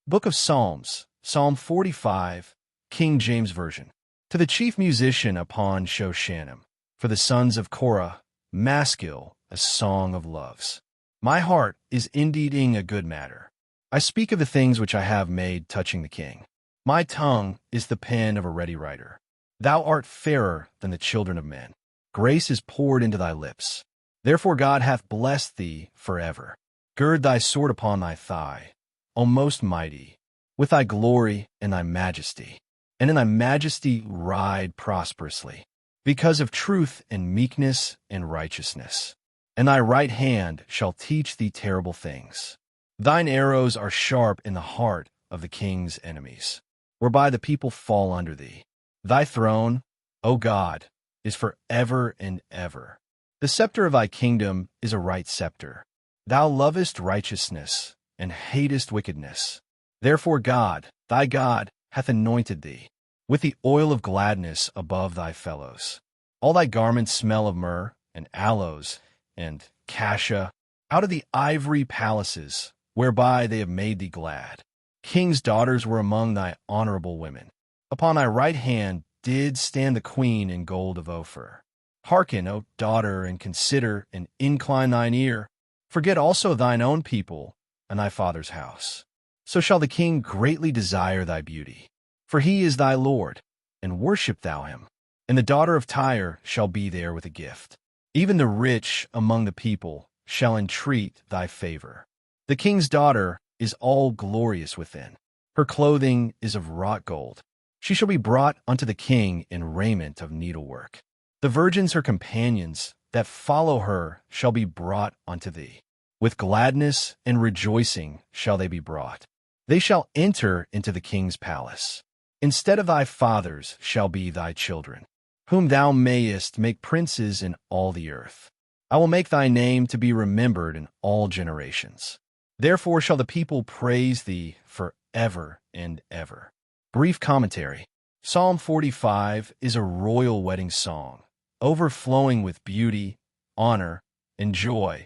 Book of Psalms, Psalm 45, King James Version. To the chief musician upon Shoshanim, for the sons of Korah, Maskil, a song of loves. My heart is indeed a good matter. I speak of the things which I have made touching the king. My tongue is the pen of a ready writer. Thou art fairer than the children of men. Grace is poured into thy lips. Therefore God hath blessed thee forever. Gird thy sword upon thy thigh, O most mighty, with thy glory and thy majesty. And in thy majesty ride prosperously, because of truth and meekness and righteousness. And thy right hand shall teach thee terrible things. Thine arrows are sharp in the heart of the king's enemies, whereby the people fall under thee. Thy throne, O God, is for ever and ever. The scepter of thy kingdom is a right scepter. Thou lovest righteousness and hatest wickedness. Therefore God, thy God, hath anointed thee with the oil of gladness above thy fellows. All thy garments smell of myrrh and aloes and cassia, out of the ivory palaces, whereby they have made thee glad. King's daughters were among thy honorable women. Upon thy right hand did stand the queen in gold of Ophir. Hearken, O daughter, and consider, and incline thine ear. Forget also thine own people and thy father's house. So shall the king greatly desire thy beauty. For he is thy Lord, and worship thou him. And the daughter of Tyre shall be there with a gift. Even the rich among the people shall entreat thy favor. The king's daughter is all glorious within. Her clothing is of wrought gold. She shall be brought unto the king in raiment of needlework. The virgins her companions that follow her shall be brought unto thee. With gladness and rejoicing shall they be brought. They shall enter into the king's palace. Instead of thy fathers shall be thy children, whom thou mayest make princes in all the earth. I will make thy name to be remembered in all generations. Therefore shall the people praise thee forever and ever. Brief commentary. Psalm 45 is a royal wedding song, overflowing with beauty, honor, and joy,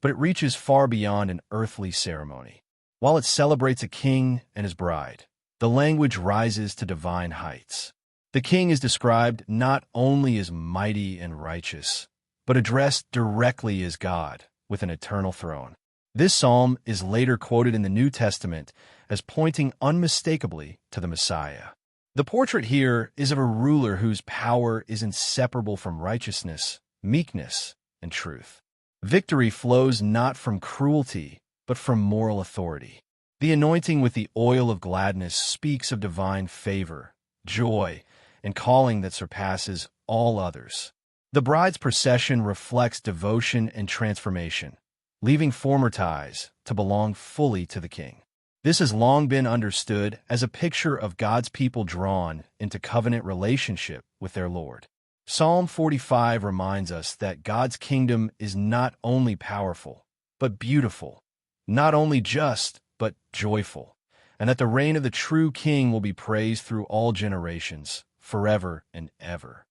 but it reaches far beyond an earthly ceremony. While it celebrates a king and his bride, the language rises to divine heights. The king is described not only as mighty and righteous, but addressed directly as God with an eternal throne. This psalm is later quoted in the New Testament as pointing unmistakably to the Messiah. The portrait here is of a ruler whose power is inseparable from righteousness, meekness, and truth. Victory flows not from cruelty, but from moral authority. The anointing with the oil of gladness speaks of divine favor, joy, and calling that surpasses all others. The bride's procession reflects devotion and transformation, leaving former ties to belong fully to the king. This has long been understood as a picture of God's people drawn into covenant relationship with their Lord. Psalm 45 reminds us that God's kingdom is not only powerful, but beautiful, not only just, but joyful, and that the reign of the true king will be praised through all generations, forever and ever.